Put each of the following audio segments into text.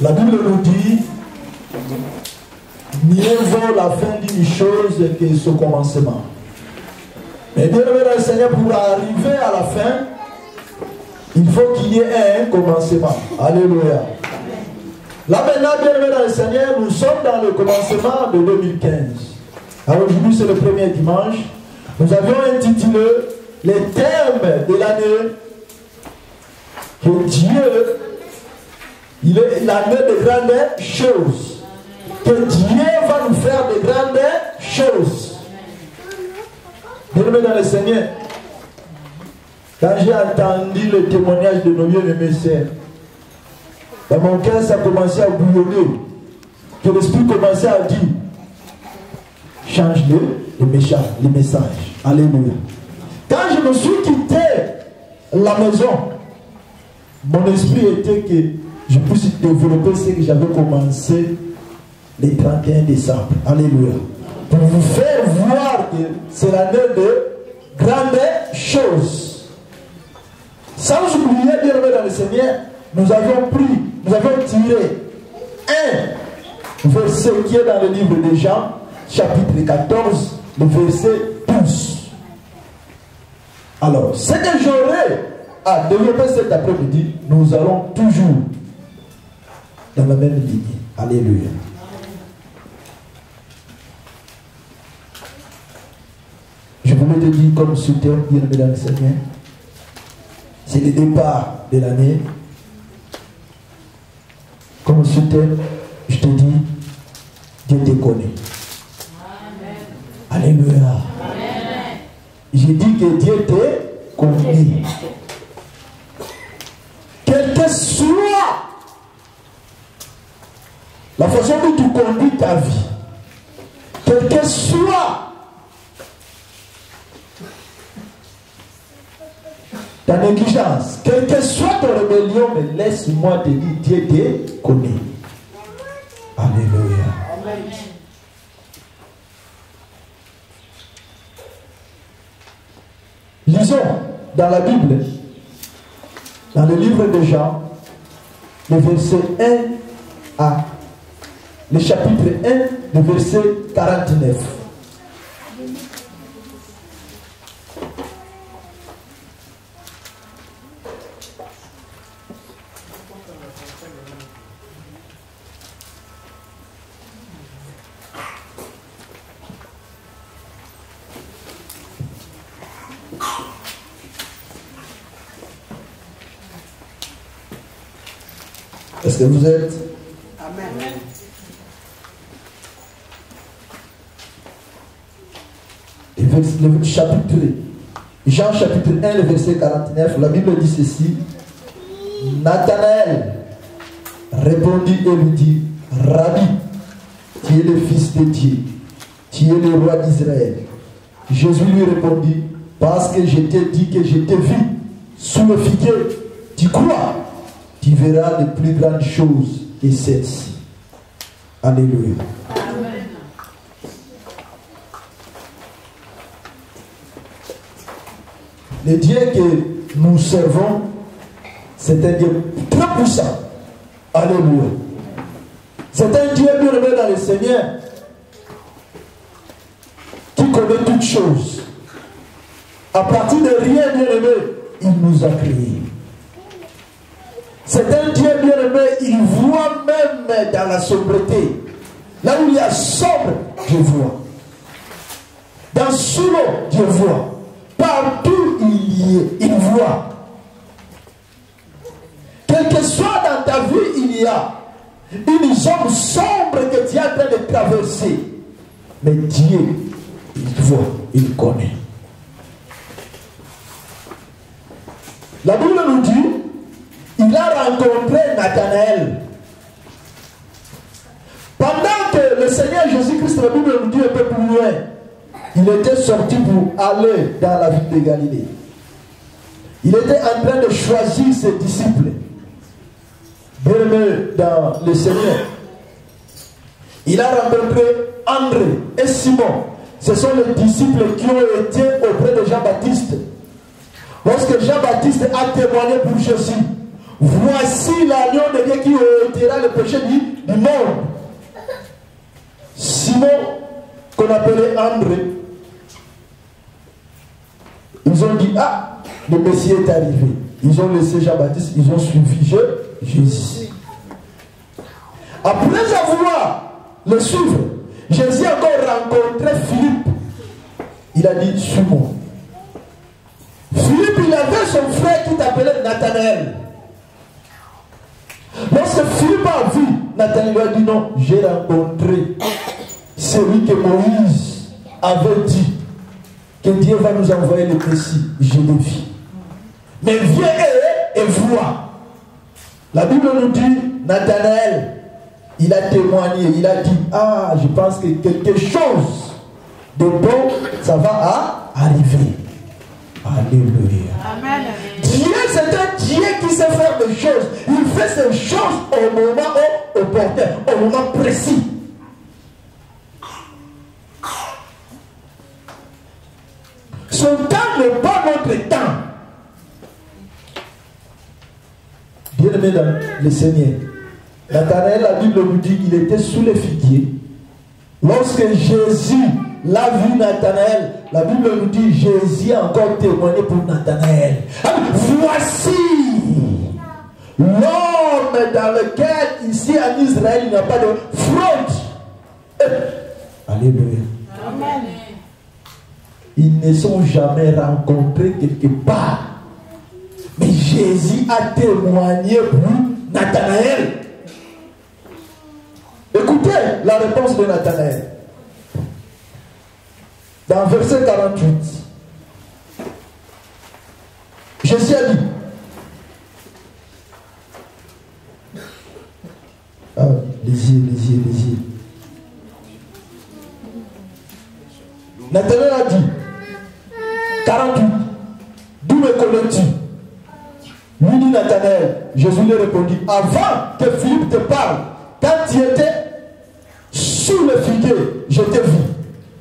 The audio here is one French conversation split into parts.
La Bible nous dit, mieux vaut la fin d'une chose que ce commencement. Mais bien aimé dans le Seigneur, pour arriver à la fin, il faut qu'il y ait un commencement. Alléluia. Là maintenant, bien aimé dans le Seigneur, nous sommes dans le commencement de 2015. Alors aujourd'hui, c'est le premier dimanche. Nous avions intitulé les thèmes de l'année que Dieu, il est l'année de grandes choses. Que Dieu va nous faire de grandes choses. Bien-aimés dans le Seigneur, quand j'ai entendu le témoignage de nos bien-aimés sœurs, dans mon cœur, ça a commencé à bouillonner. Que l'Esprit commençait à dire, change les messages. Alléluia. Quand je me suis quitté la maison, mon esprit était que je puisse développer ce que j'avais commencé le 31 décembre. Alléluia. Pour vous faire voir que c'est l'année de grandes choses. Sans oublier, bien aimé dans le Seigneur, nous avions tiré un verset qui est dans le livre de Jean, chapitre 14, le verset 12. Alors, ce que j'aurai à développer cet après-midi, nous allons toujours dans la même ligne. Alléluia. Je voulais te dire comme soutien, bien aimé dans le Seigneur, c'est le départ de l'année. Comme soutien, je te dis, Dieu te connaît. Amen. Alléluia. Amen. J'ai dit que Dieu te connaît. Quelle que soit la façon dont tu conduis ta vie, quelle que soit ta négligence, quelle que soit ton rébellion, mais laisse-moi te dire, Dieu te connaît. Alléluia. Amen. Lisons dans la Bible, dans le livre de Jean, le verset 1 à le chapitre 1, le verset 49. Est-ce que vous êtes? Amen. Le chapitre, Jean chapitre 1, le verset 49, la Bible dit ceci. Nathanaël répondit et lui dit, Rabbi, tu es le Fils de Dieu, tu es le roi d'Israël. Jésus lui répondit, parce que je t'ai dit que je t'ai vu sous le figuier, tu crois, tu verras de plus grandes choses que celles-ci. Alléluia. Amen. Le Dieu que nous servons, c'est un Dieu très puissant. Alléluia. C'est un Dieu bien aimé dans le Seigneur qui connaît toutes choses. À partir de rien, bien aimé, il nous a créés. C'est un Dieu bien aimé, il voit même dans la sombreté. Là où il y a sombre, Dieu voit. Dans sous l'eau, Dieu voit. Partout il voit. Quel que soit dans ta vie, il y a une zone sombre que tu es en train de traverser. Mais Dieu, il voit, il connaît. La Bible nous dit, il a rencontré Nathanaël. Pendant que le Seigneur Jésus-Christ, la Bible nous dit un peu plus loin, il était sorti pour aller dans la ville de Galilée. Il était en train de choisir ses disciples. Bien-aimés dans le Seigneur. Il a rencontré André et Simon. Ce sont les disciples qui ont été auprès de Jean-Baptiste. Lorsque Jean-Baptiste a témoigné pour Jésus, voici l'agneau de Dieu qui ôtera le péché du monde. Simon, qu'on appelait André, ils ont dit, ah, le Messie est arrivé. Ils ont laissé Jean-Baptiste, ils ont suivi Jésus. Après avoir le suivre, Jésus a encore rencontré Philippe. Il a dit, suis-moi. Philippe, il avait son frère qui s'appelait Nathanaël. Lorsque Philippe a vu, Nathanaël lui a dit, non, j'ai rencontré celui que Moïse avait dit que Dieu va nous envoyer le Messie. Je l'ai vu. Mais viens et vois. La Bible nous dit, Nathanaël, il a témoigné, il a dit, ah, je pense que quelque chose de bon, ça va arriver. Alléluia. Amen. Dieu, c'est un Dieu qui sait faire des choses. Il fait ces choses au moment opportun, au moment précis. Son temps n'est pas notre temps. Bien-aimé dans le Seigneur, Nathanaël, la Bible nous dit qu'il était sous les figuiers. Lorsque Jésus l'a vu Nathanaël, la Bible nous dit Jésus a encore témoigné pour Nathanaël. Voici l'homme dans lequel ici en Israël il n'y a pas de fraude. Alléluia. Amen. Ils ne sont jamais rencontrés quelque part. Mais Jésus a témoigné pour Nathanaël. Écoutez la réponse de Nathanaël. Dans verset 48. Jésus a dit. Ah, les yeux. Nathanaël a dit. 48. D'où me connais-tu? Lui dit Nathanaël. Jésus lui répondit. Avant que Philippe te parle, quand tu étais sous le figuier, je t'ai vu.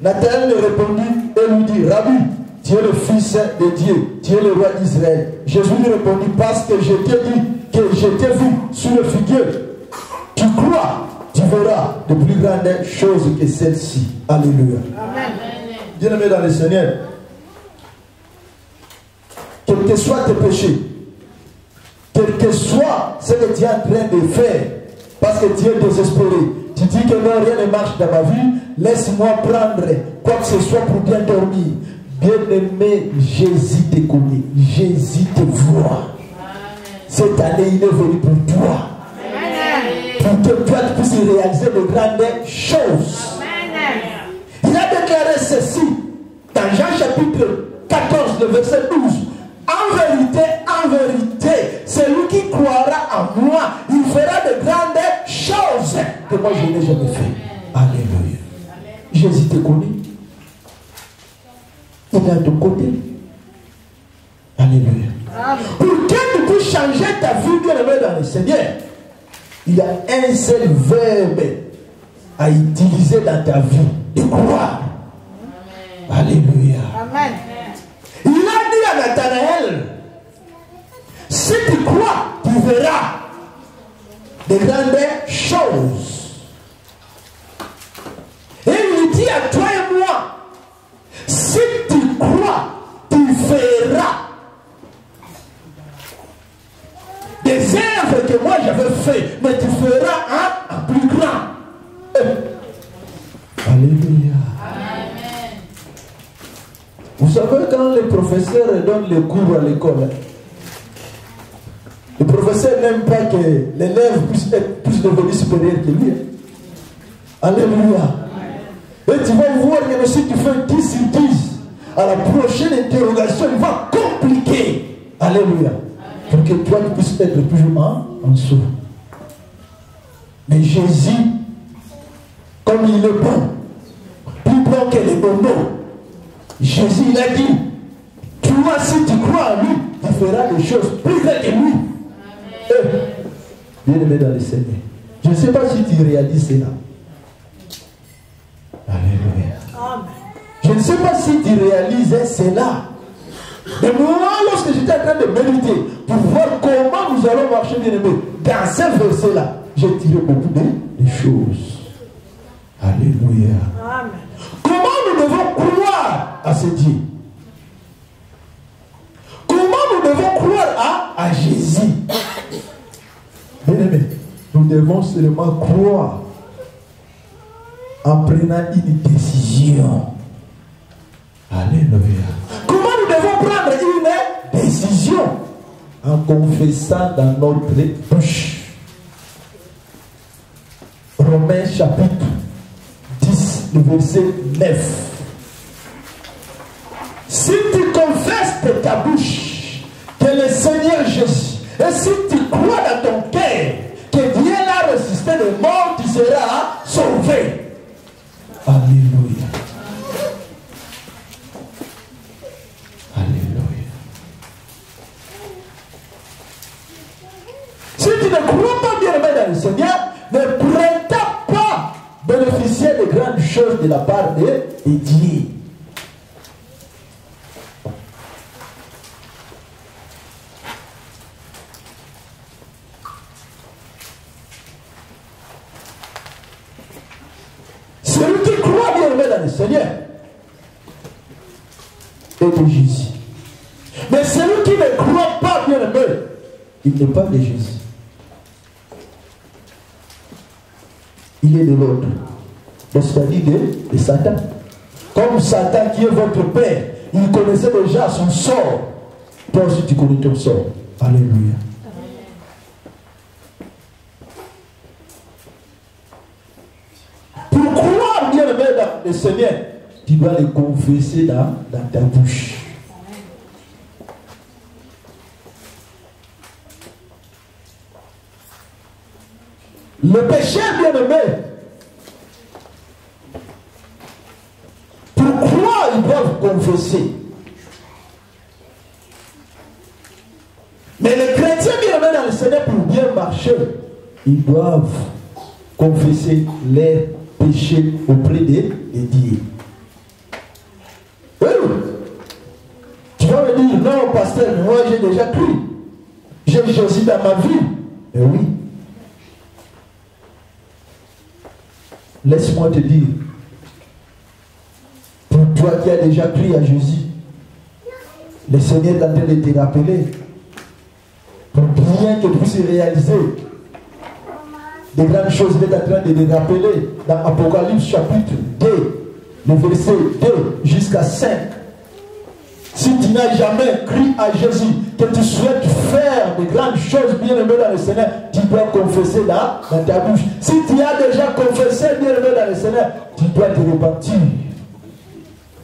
Nathanaël lui répondit et lui dit, Rabbi, tu es le fils de Dieu, tu es le roi d'Israël. Jésus lui répondit, parce que je t'ai dit que je t'ai vu sous le figuier. Tu crois, tu verras de plus grandes choses que celles-ci. Alléluia. Amen. Bien-aimé dans le Seigneur, quels que soient tes péchés, quel que soit ce que tu es en train de faire, parce que tu es désespéré, tu dis que non, rien ne marche dans ma vie, laisse-moi prendre quoi que ce soit pour bien dormir. Bien-aimé, Jésus te connaît, Jésus te voit. Cette année, il est venu pour toi. Pour que toi tu puisses réaliser de grandes choses. Il a déclaré ceci dans Jean chapitre 14, le verset 12. En vérité, celui qui croira en moi, il fera de grandes choses que moi je n'ai jamais fait. Alléluia. Jésus te connaît. Il est à ton côté. Alléluia. Pour que tu puisses changer ta vie, bien-aimé dans le Seigneur, il y a un seul verbe à utiliser dans ta vie, de croire. Alléluia. Amen. Il a dit à Nathanaël, de grandes choses. Et il dit à toi et moi, si tu crois, tu feras des œuvres que moi j'avais fait, mais tu feras un plus grand. Alléluia. Amen. Vous savez, quand les professeurs donnent les cours à l'école, le professeur n'aime pas que l'élève puisse devenir supérieur que lui. Alléluia. Et tu vas voir que si tu fais 10 sur 10, à la prochaine interrogation, il va compliquer. Alléluia. Pour que toi, tu puisses être plus en dessous. Mais Jésus, comme il est bon, plus bon que les bonbons, Jésus, il a dit, toi, si tu crois en lui, tu feras des choses plus grandes que lui. Bien-aimé dans le Seigneur, je ne sais pas si tu réalises cela. Alléluia. Amen. Je ne sais pas si tu réalisais cela. Mais moi, lorsque j'étais en train de méditer pour voir comment nous allons marcher, bien-aimé, dans ce verset-là, j'ai tiré beaucoup de choses. Alléluia. Amen. Comment nous devons croire à ce Dieu? Comment nous devons croire à Jésus? Bien-aimé, nous devons seulement croire en prenant une décision. Alléluia. Comment nous devons prendre une décision? En confessant dans notre bouche. Romains chapitre 10, le verset 9. Si tu confesses de ta bouche que le Seigneur Jésus, et si tu crois dans ton cœur que Dieu l'a ressuscité de mort, tu seras sauvé. Alléluia. Alléluia. Si tu ne crois pas bien dans le Seigneur, ne prétends pas bénéficier de grandes choses de la part de Dieu. Celui qui croit bien dans le Seigneur est de Jésus. Mais celui qui ne croit pas bien aimé, il n'est pas de Jésus. Il est de l'autre. Donc c'est-à-dire de Satan. Comme Satan qui est votre père, il connaissait déjà son sort. Toi aussi tu connais ton sort. Alléluia. Pour croire bien aimé dans le Seigneur, tu dois le confesser dans ta bouche. Le péché bien aimé, pour croire, ils doivent confesser. Mais les chrétiens bien aimés dans le Seigneur, pour bien marcher, ils doivent confesser leurs péchés auprès de Dieu. Oui. Tu vas me dire, non, pasteur, moi j'ai déjà cru. J'ai Jésus dans ma vie. Mais oui. Laisse-moi te dire, pour toi qui as déjà cru à Jésus, le Seigneur est en train de te rappeler, pour bien que tu puisses réaliser des grandes choses, il est en train de te rappeler dans Apocalypse chapitre 2, le verset 2 jusqu'à 5. Si tu n'as jamais cru à Jésus, que tu souhaites faire de grandes choses bien aimées dans le Seigneur, tu dois confesser dans ta bouche. Si tu as déjà confessé bien aimé dans le Seigneur, tu dois te repentir.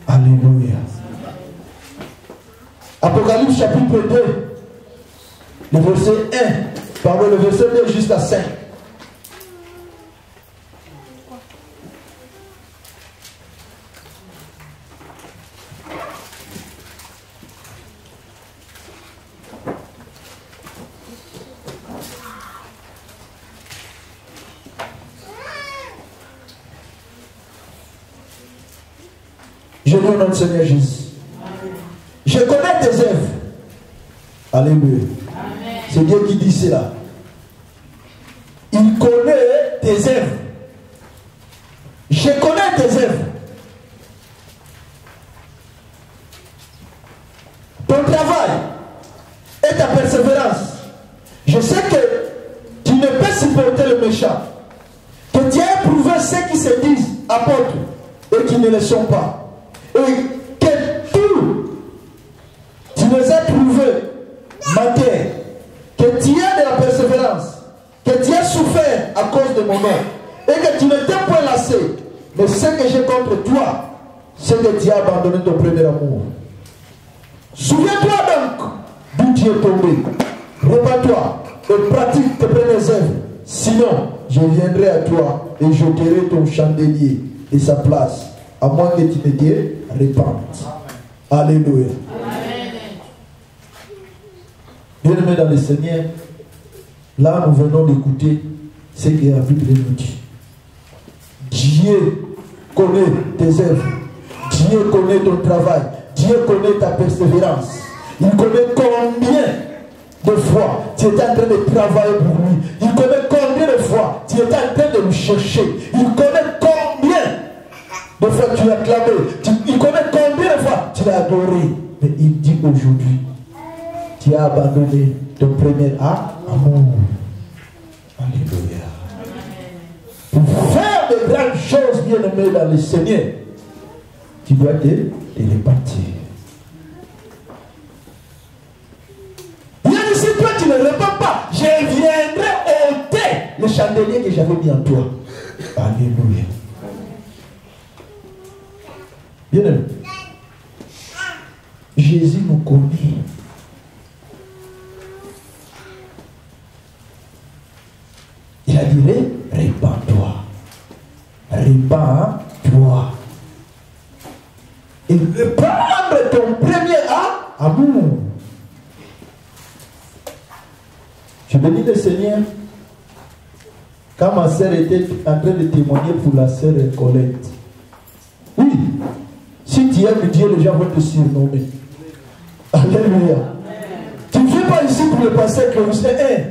Alléluia. Apocalypse chapitre 2, le verset 1, pardon, le verset 2 jusqu'à 5. Je dis au nom du Seigneur Jésus. Je connais tes œuvres. Alléluia. C'est Dieu qui dit cela. il connaît tes œuvres. Je connais tes œuvres. Ton travail et ta persévérance. Je sais que tu ne peux supporter le méchant. Que tu as éprouvé ceux qui se disent apôtres et qui ne le sont pas. Et que tu les as trouvés mentir. Que tu as de la persévérance. Que tu as souffert à cause de mon nom. Et que tu ne t'es point lassé. Mais ce que j'ai contre toi, c'est que tu as abandonné ton premier amour. Souviens-toi donc d'où tu es tombé. Repends-toi et pratique tes premières œuvres. Sinon, je viendrai à toi et j'ôterai ton chandelier et sa place, à moins que tu ne te répandes. Alléluia. Bien-aimés dans le Seigneur, là nous venons d'écouter ce que la Bible nous dit. Dieu connaît tes œuvres. Dieu connaît ton travail. Dieu connaît ta persévérance. Il connaît combien de fois tu étais en train de travailler pour lui. Il connaît combien de fois tu étais en train de le chercher. Il connaît combien de fois tu l'as clamé. Il connaît combien de fois tu l'as adoré. Mais il dit aujourd'hui, tu as abandonné ton premier amour. Alléluia. Pour faire de grandes choses, bien-aimés dans le Seigneur, tu dois te répartir. Bien ici, toi, tu ne réponds pas. Je viendrai ôter le chandelier que j'avais mis en toi. Alléluia. Bien-aimé, Jésus nous connaît. Il a dit, répands-toi. Répands-toi. Et reprendre ton premier amour. Je bénis le Seigneur. Quand ma sœur était en train de témoigner pour la sœur Colette. Oui. Si tu aimes Dieu, les gens vont te surnommer. Alléluia. Tu ne viens pas ici pour le pasteur que vous êtes.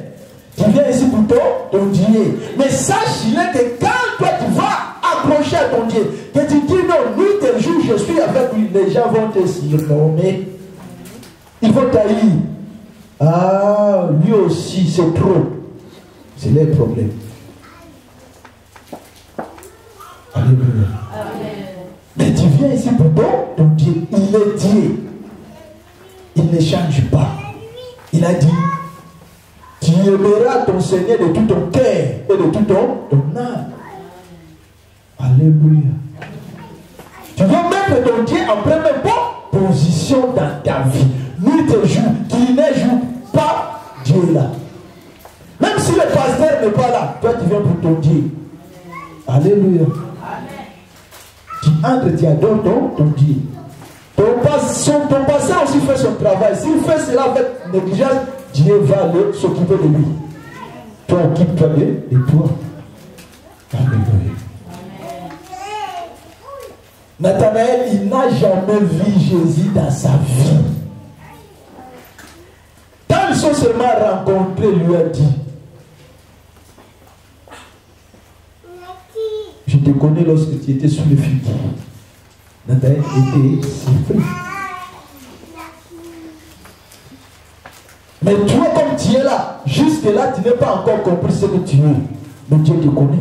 Tu viens ici pour ton Dieu. Mais sache que quand toi tu vas accrocher à ton Dieu, que tu dis non, lui tel jour je suis avec lui, les gens vont te surnommer. Ils vont t'haïr. Ah, lui aussi c'est trop. C'est les problèmes. Alléluia. Mais tu viens ici pour ton Dieu. Il est Dieu. Il ne change pas. Il a dit, tu aimeras ton Seigneur de tout ton cœur et de tout ton âme. Alléluia. Tu dois mettre ton Dieu en première position dans ta vie. Nuit et jour, qui ne joue pas Dieu là. Même si le pasteur n'est pas là, toi tu viens pour ton Dieu. Alléluia. Tu entres, tu adores ton Dieu. Ton pasteur aussi fait son travail. S'il fait cela avec négligence, Dieu va s'occuper de lui. Toi, occupe-toi de toi. Alléluia. Nathanaël, il n'a jamais vu Jésus dans sa vie. Quand ils sont seulement rencontrés, il lui a dit, je te connais lorsque tu étais sous le figuier. Nathanaël était surpris. Mais toi, comme tu es là, jusque-là, tu n'as pas encore compris ce que tu es. Mais Dieu te connaît.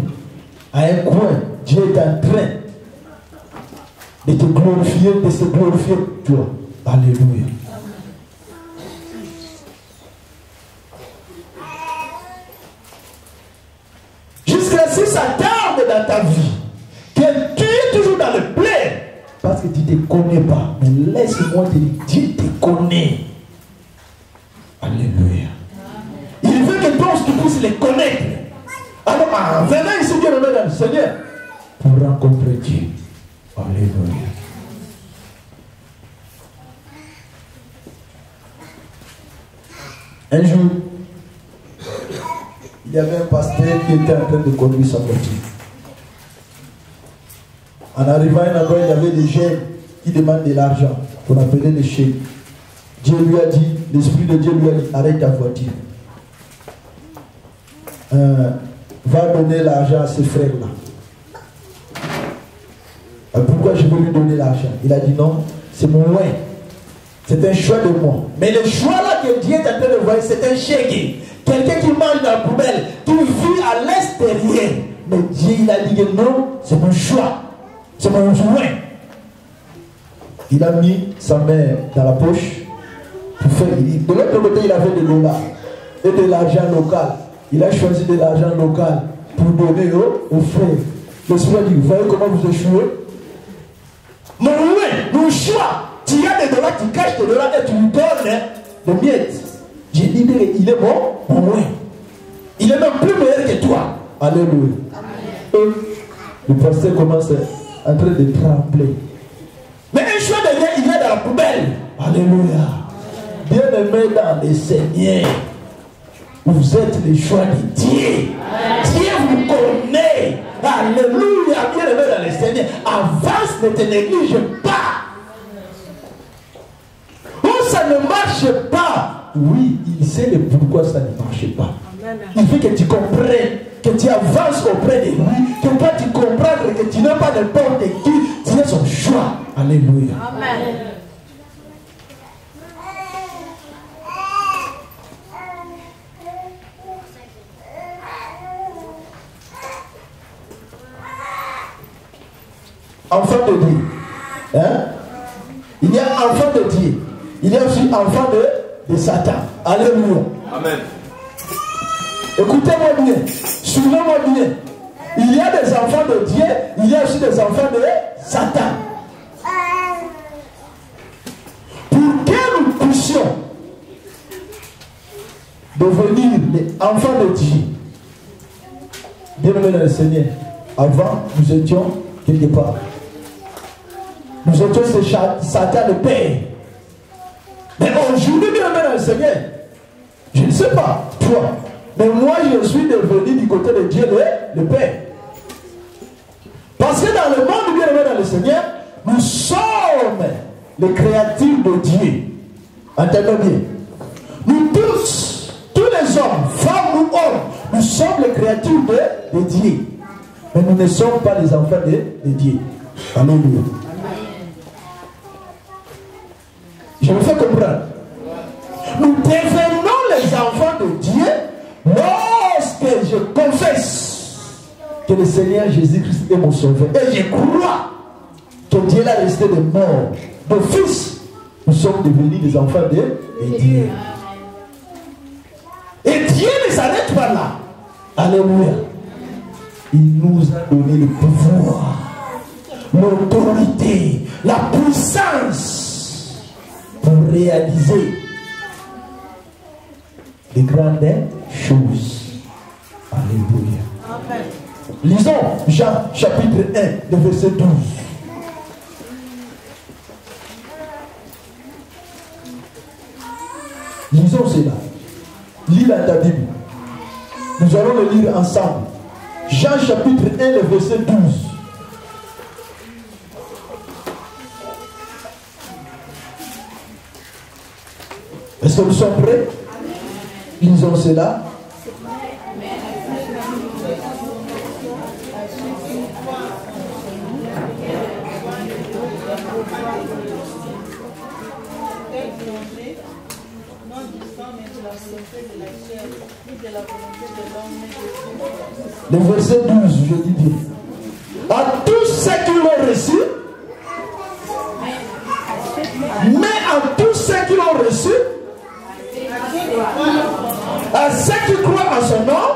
À un coin, Dieu est en train de te glorifier, de se glorifier toi. Alléluia. Jusqu'à ce que ça tarde dans ta vie, que tu es toujours dans le plaid, parce que tu ne te connais pas. Mais laisse-moi te dire, Dieu te connaît. Alléluia. Il veut que toi tu puisses les connaître. Alors, venez ici, Dieu le dans le Seigneur, pour rencontrer Dieu. Alléluia. Un jour, il y avait un pasteur qui était en train de conduire sa voiture. En arrivant à un endroit, il y avait des jeunes qui demandent de l'argent, qu'on appelait les chèques. Dieu lui a dit, l'Esprit de Dieu lui a dit, arrête ta voiture. va donner l'argent à ses frères-là. Pourquoi je veux lui donner l'argent? Il a dit non, c'est mon loin. C'est un choix de moi. Mais le choix là que Dieu est en train de voir, c'est un chèque. Quelqu'un qui mange dans la poubelle, qui vit à l'extérieur. Mais Dieu, il a dit que non, c'est mon choix. C'est mon joint. Il a mis sa main dans la poche pour faire. De l'autre côté, il avait des dollars et de l'argent local. Il a choisi de l'argent local pour donner aux frères. Le Seigneur dit, vous voyez comment vous échouez? Mon choix. Tu as des dollars, tu caches des dollars et tu lui donnes des miettes. J'ai dit, il est bon, mon moins. Il est même plus meilleur que toi. Alléluia. Le pasteur commence en train de trembler. Mais un choix de Dieu, il est dans la poubelle. Alléluia. Bien-aimé dans le Seigneur, vous êtes les choix de Dieu. Dieu vous connaît. Alléluia. Bien-aimé dans le Seigneur, avance, ne te néglige pas. Où ça ne marche pas, oui, il sait le pourquoi ça ne marche pas. Il veut que tu comprennes, que tu avances auprès de lui, que toi tu comprennes que tu n'es pas n'importe qui, tu es son choix. Alléluia. Amen. Enfant de Dieu. Hein? Il y a enfant de Dieu. Il y a aussi enfant de Satan. Alléluia. Amen. Écoutez-moi bien. Suivez-moi bien. Il y a des enfants de Dieu. Il y a aussi des enfants de Satan. Pour que nous puissions devenir les enfants de Dieu, bien-aimés dans le Seigneur, avant nous étions quelque part. Nous étions ce Satan de père. Mais aujourd'hui, bien-aimé dans le Seigneur, je ne sais pas, toi, mais moi je suis devenu du côté de Dieu le Père. Parce que dans le monde, bien-aimé dans le Seigneur, nous sommes les créatures de Dieu. Entendez bien. Nous tous, tous les hommes, femmes ou hommes, nous sommes les créatures de Dieu. Mais nous ne sommes pas les enfants de Dieu. Alléluia. Je me fais comprendre. Nous devenons les enfants de Dieu lorsque je confesse que le Seigneur Jésus-Christ est mon sauveur. Et je crois que Dieu l'a resté de mort, de fils. Nous sommes devenus des enfants de Dieu. Et Dieu ne s'arrête pas là. Alléluia. Il nous a donné le pouvoir, l'autorité, la puissance pour réaliser des grandes choses. Alléluia. Amen. Lisons Jean chapitre 1, le verset 12. Lisons cela. Lis dans ta Bible. Nous allons le lire ensemble. Jean chapitre 1, le verset 12. Est-ce que nous sommes prêts? Lisons cela. Le verset 12, je dis bien. À tous ceux qui l'ont reçu, mais à tous ceux qui l'ont reçu, à ceux qui croient en son nom,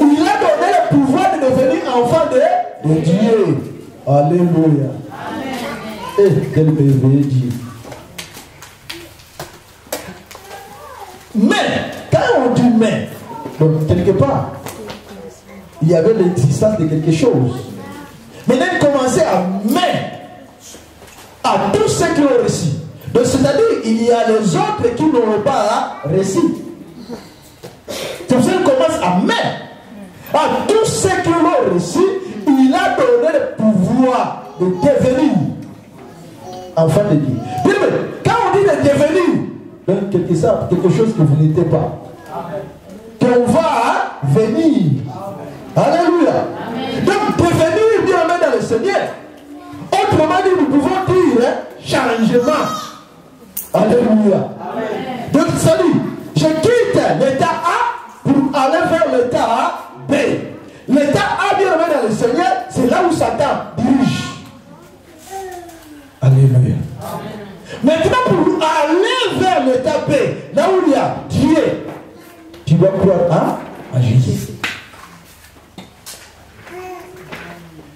il a donné le pouvoir de devenir enfant de Dieu. Alléluia. Et quel merveilleux Dieu. Mais, quand on dit mais, donc quelque part, il y avait l'existence de quelque chose. Maintenant, il commençait à mais à tous ceux qui l'ont reçu. Donc, c'est-à-dire, il y a les autres qui n'ont pas reçu. C'est pour ça qu'il commence à mais à tous ceux qui l'ont reçu, il a donné le pouvoir de devenir enfant de Dieu. Quand on dit de devenir, Donc, quelque chose que vous n'étiez pas. Qu'on va venir. Alléluia. Donc, devenir bien-aimé dans le Seigneur. Autrement dit, nous pouvons dire changement. Alléluia. Donc, ça dit, je quitte l'état A pour aller vers l'état B. L'état A, bien-aimé dans le Seigneur, c'est là où Satan dirige. Alléluia. Maintenant, pour aller vers l'état B, là où il y a Dieu, tu dois croire à Jésus.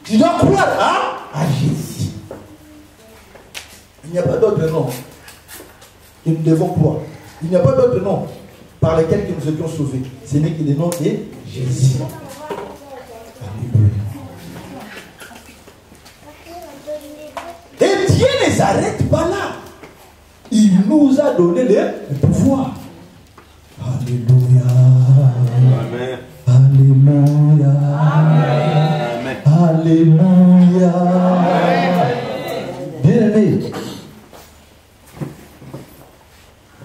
Tu dois croire à Jésus. Il n'y a pas d'autre nom que nous devons croire. Il n'y a pas d'autre nom par lesquels nous étions sauvés. Ce n'est que le nom de Jésus. Alléluia. Et Dieu ne s'arrête pas là. Il nous a donné le pouvoir. Alléluia. Amen. Alléluia. Amen. Alléluia. Bien-aimé,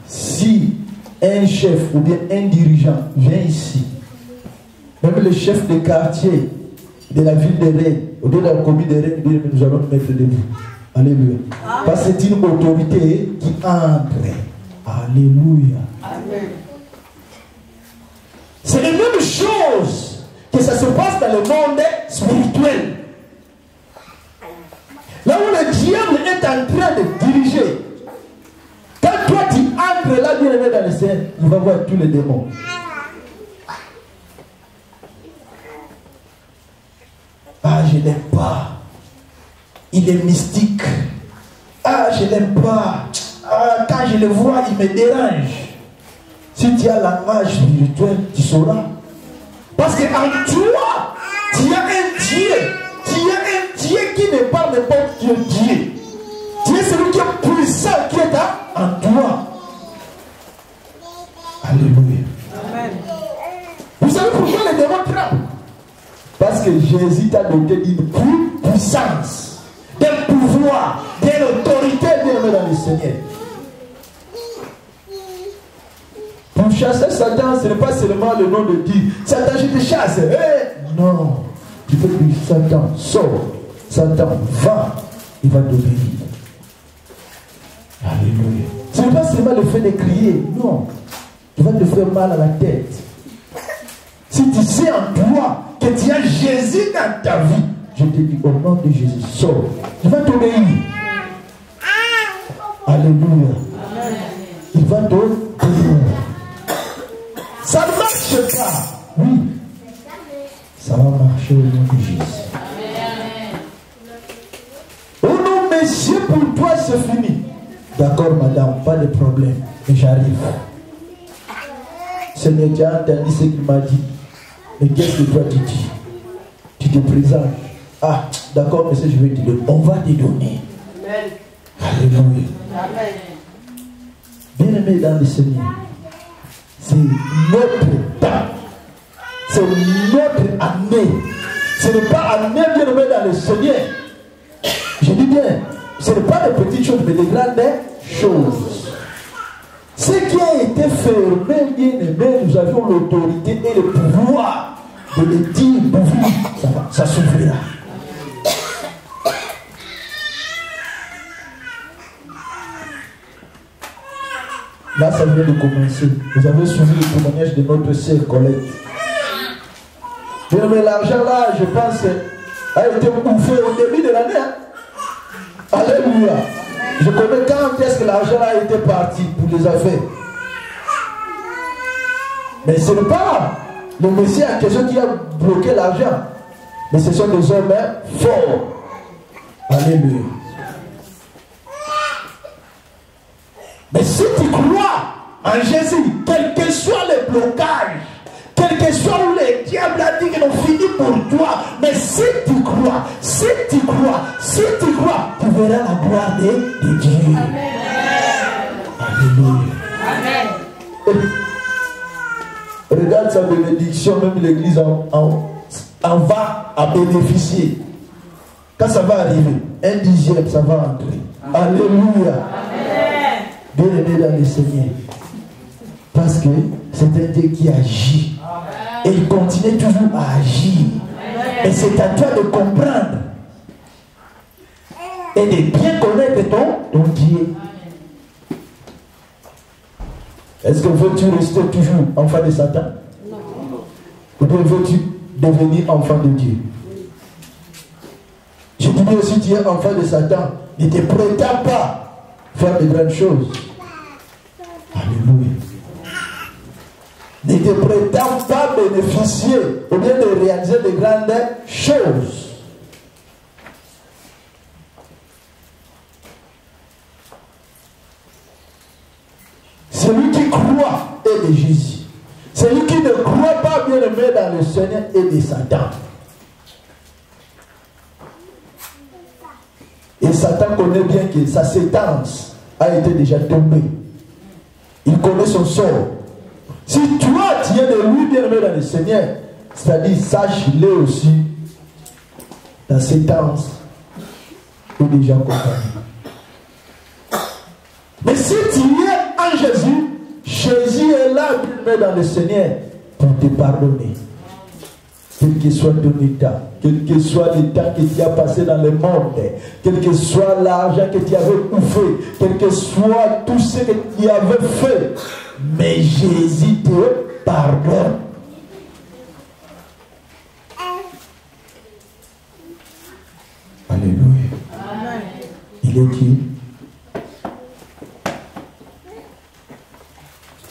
si un chef ou bien un dirigeant vient ici, même le chef de quartier de la ville de Rennes, ou de la commune de Rennes, nous allons nous mettre debout. Alléluia. Parce que c'est une autorité qui entre. Alléluia. Amen. C'est la même chose que ça se passe dans le monde spirituel. Là où le diable est en train de diriger. Quand toi tu entres là, bien aimé dans le Seigneur, il va voir tous les démons. Ah, je l'aime pas. Il est mystique. Ah, je l'aime pas. Ah, quand je le vois, il me dérange. Si tu as la rage spirituelle, tu sauras. Parce qu'en toi, tu as un Dieu. Tu as un Dieu qui n'est pas n'importe quel Dieu. Tu es celui qui est puissant, qui est en toi. Alléluia. Amen. Vous savez pourquoi les démons trappent? Parce que Jésus t'a doté d'une puissance, d'un pouvoir, d'une autorité bien dans le Seigneur. Pour chasser Satan, ce n'est pas seulement le nom de Dieu. Satan, je te chasse. Non. Tu peux dire Satan, sors. Satan, va. Il va t'obéir. Alléluia. Ce n'est pas seulement le fait de crier. Non. Tu vas te faire mal à la tête. Si tu sais en toi que tu as Jésus dans ta vie, je te dis au nom de Jésus, sors. Il va t'obéir. Alléluia. Il va t'obéir. Ça ne marche pas. Oui. Ça va marcher au nom de Jésus. Oh non, monsieur, pour toi, c'est fini. D'accord, madame, pas de problème. Mais j'arrive. Seigneur, tu as entendu ce qu'il m'a dit. Mais qu'est-ce que toi tu dis? Tu te présentes. Ah, d'accord, monsieur, je vais te donner. On va te donner. Amen. Alléluia. Amen. Bien-aimé dans le Seigneur, c'est notre temps. C'est notre année. Ce n'est pas année bien-aimé dans le Seigneur. Je dis bien, ce n'est pas des petites choses, mais des grandes choses. Ce qui a été fermé, bien-aimé, nous avions l'autorité et le pouvoir de le dire pour vous. Ça s'ouvrira. Là, ça vient de commencer. Vous avez suivi le témoignage de notre sœur Colette. Mais l'argent là, je pense, a été bouffé au début de l'année. Hein? Alléluia. Je connais quand est-ce que l'argent là a été parti pour les affaires. Mais ce n'est pas le Messie en question qui a bloqué l'argent. Mais ce sont des hommes forts. Alléluia. Mais si tu crois en Jésus, quel que soit le blocage, quel que soit où le diable a dit qu'ils ont fini pour toi, mais si tu crois, tu verras la gloire de Dieu. Amen. Alléluia. Amen. Regarde sa bénédiction, même l'église en va à bénéficier. Quand ça va arriver, 1/10, ça va entrer. Alléluia. Amen. bien-aimé dans le Seigneur. Parce que c'est un Dieu qui agit. Et il continue toujours à agir. Et c'est à toi de comprendre. Et de bien connaître ton Dieu. Est-ce que veux-tu rester toujours enfant de Satan? Non. Ou bien veux-tu devenir enfant de Dieu? Je te dis aussi, tu es enfant de Satan. Ne te prétends pas faire de grandes choses. Alléluia. Ne te prétends pas bénéficier ou bien de réaliser de grandes choses. Celui qui croit est de Jésus. Celui qui ne croit pas, bien aimé, dans le Seigneur est de Satan. Et Satan connaît bien que sa séquence a été déjà tombée. Il connaît son sort. Si toi, tu es de lui, bien aimé, dans le Seigneur, c'est-à-dire, sache-le aussi, la séquence est déjà condamnée. Mais si tu es en Jésus, Jésus est là, bien dans le Seigneur, pour te pardonner. Quel que soit ton état, quel que soit l'état que tu as passé dans le monde, quel que soit l'argent que tu avais bouffé, quel que soit tout ce que tu avais fait, mais Jésus te pardonne. Alléluia. Amen. Il est Dieu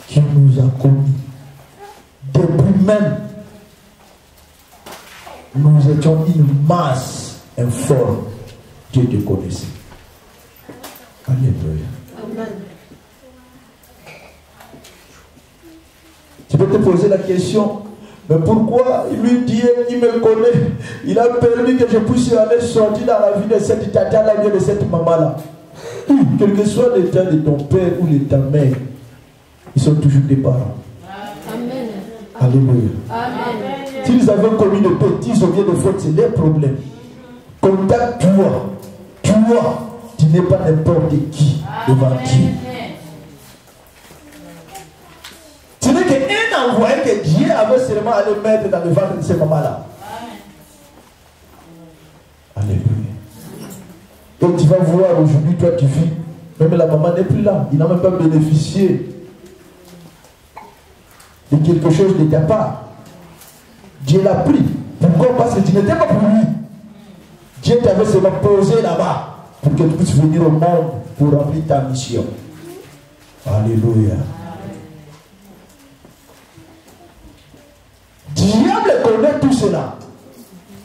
qui nous a connus. Depuis même, nous étions une masse informe. Dieu te connaissait. Alléluia. Amen. Tu peux te poser la question, mais pourquoi lui Dieu, il me connaît, il a permis que je puisse aller sortir dans la vie de cette tata-là, de cette maman-là. Quel que soit l'état de ton père ou de ta mère, ils sont toujours tes parents. Amen. Alléluia. Amen. S'ils avaient commis de petits ou bien de fautes, c'est leur problème. Contacte-toi. Toi, tu n'es pas n'importe qui devant Dieu. Ce n'est qu'un envoyé que Dieu avait seulement à le mettre dans le ventre de ces mamans-là. Alléluia. Donc tu vas voir aujourd'hui, toi tu vis, même la maman n'est plus là. Il n'a même pas bénéficié de quelque chose de ta part. Dieu l'a pris. Pourquoi? Parce que tu n'étais pas pour lui. Dieu t'avait seulement posé là-bas pour que tu puisses venir au monde pour remplir ta mission. Alléluia. Diable connaît tout cela.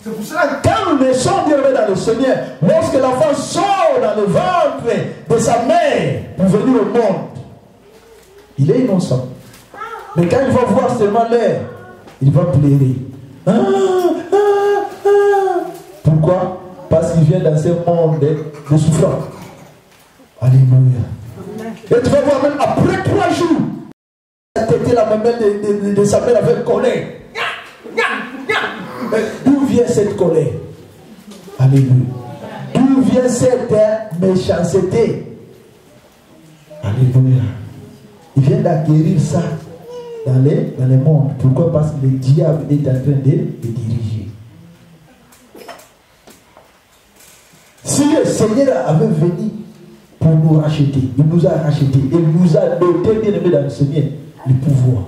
C'est pour cela que quand nous naissons dans le Seigneur, lorsque l'enfant sort dans le ventre de sa mère pour venir au monde, il est innocent. Mais quand il va voir seulement l'air, il va pleurer. Pourquoi? Parce qu'il vient dans ce monde de souffrance. Alléluia. Et tu vas voir même après 3 jours, la tête la mamelle de sa mère avec colère. D'où vient cette colère? Alléluia. D'où vient cette méchanceté? Alléluia. Il vient d'acquérir ça dans le monde. Pourquoi? Parce que le diable est en train de diriger. Si le Seigneur avait venu pour nous racheter, il nous a rachetés, il nous a doté, bien aimé dans le Seigneur, le pouvoir.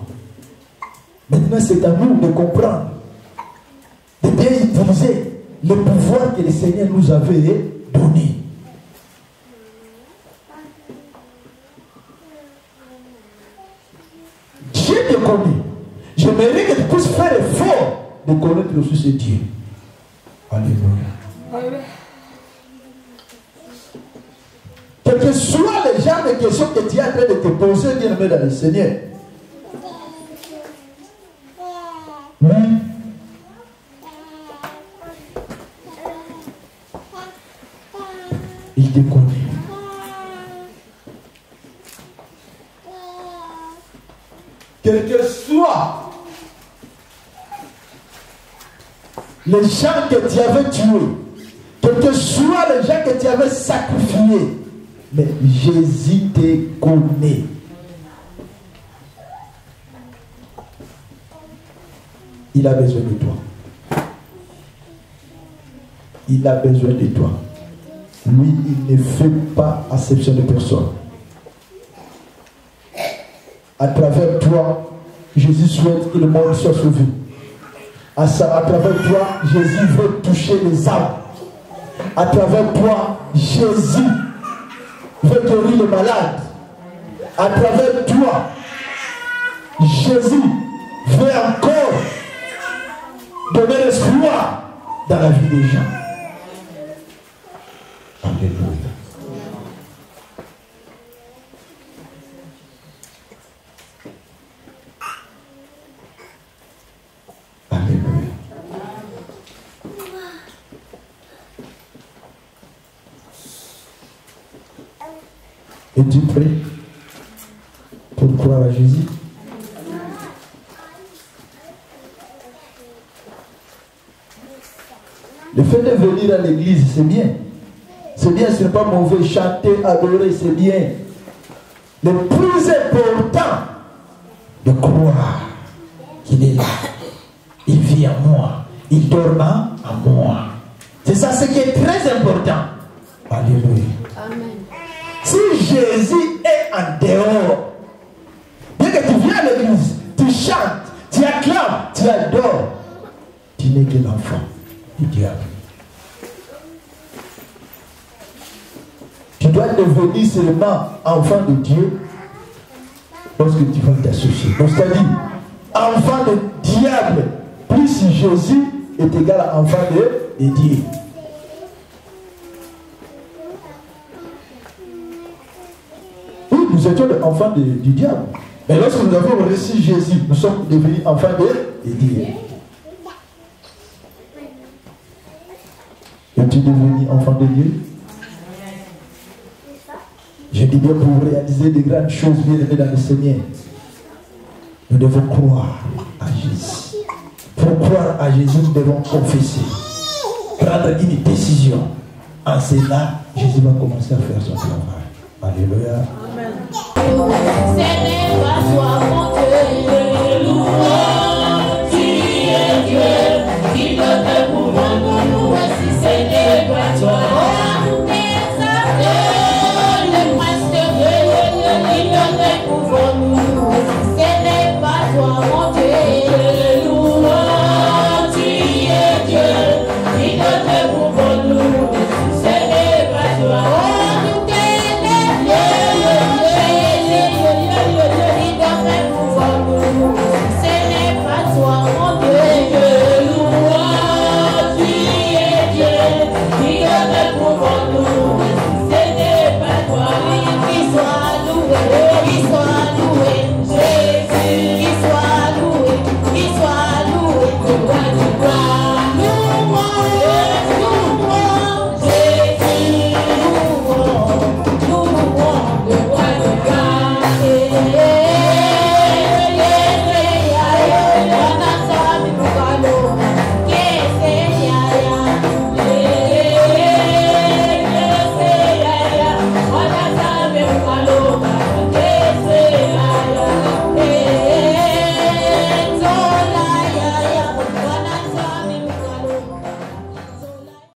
Maintenant, c'est à nous de comprendre, de bien utiliser le pouvoir que le Seigneur nous avait donné. Dieu te connaît. J'aimerais que tu puisses faire l'effort de connaître aussi ce Dieu. Alléluia. Quel que soit le genre de questions que tu es en train de te poser, bien aimé dans le Seigneur, lui, il te connaît. Quel que soit les gens que tu avais tués, quel que soit les gens que tu avais sacrifiés, Mais Jésus te connaît. Il a besoin de toi. Il a besoin de toi. Lui, il ne fait pas acception de personne. À travers toi, Jésus souhaite que le monde soit sauvé. À travers toi, Jésus veut toucher les âmes. À travers toi, Jésus veut guérir les malades. À travers toi, Jésus veut encore donner l'espoir dans la vie des gens. Alléluia. Alléluia. Es-tu prêt pour croire à Jésus? Le fait de venir à l'église, c'est bien. C'est bien, ce n'est pas mauvais. Chanter, adorer, c'est bien. Le plus important, de croire qu'il est là. Il vit en moi. Il dort en moi. C'est ça ce qui est très important. Alléluia. Amen. Si Jésus est en dehors, dès que tu viens à l'église, tu chantes, tu acclames, tu adores, tu n'es que l'enfant du diable. Tu dois devenir seulement enfant de Dieu lorsque tu vas t'associer. Donc c'est-à-dire, enfant de diable, plus Jésus est égal à enfant de Dieu. Oui, nous étions des enfants du diable. Mais lorsque nous avons reçu Jésus, nous sommes devenus enfants de Dieu. Es-tu devenu enfant de Dieu? Je dis bien, pour réaliser de grandes choses bien aimées dans le Seigneur, nous devons croire à Jésus. Pour croire à Jésus, nous devons confesser, prendre une décision. En cela, Jésus va commencer à faire son travail. Alléluia. Amen. Ce n'est pas toi mon Dieu, louange, tu es Dieu, qui donne pour nous, si ce n'est pas toi. Qui soit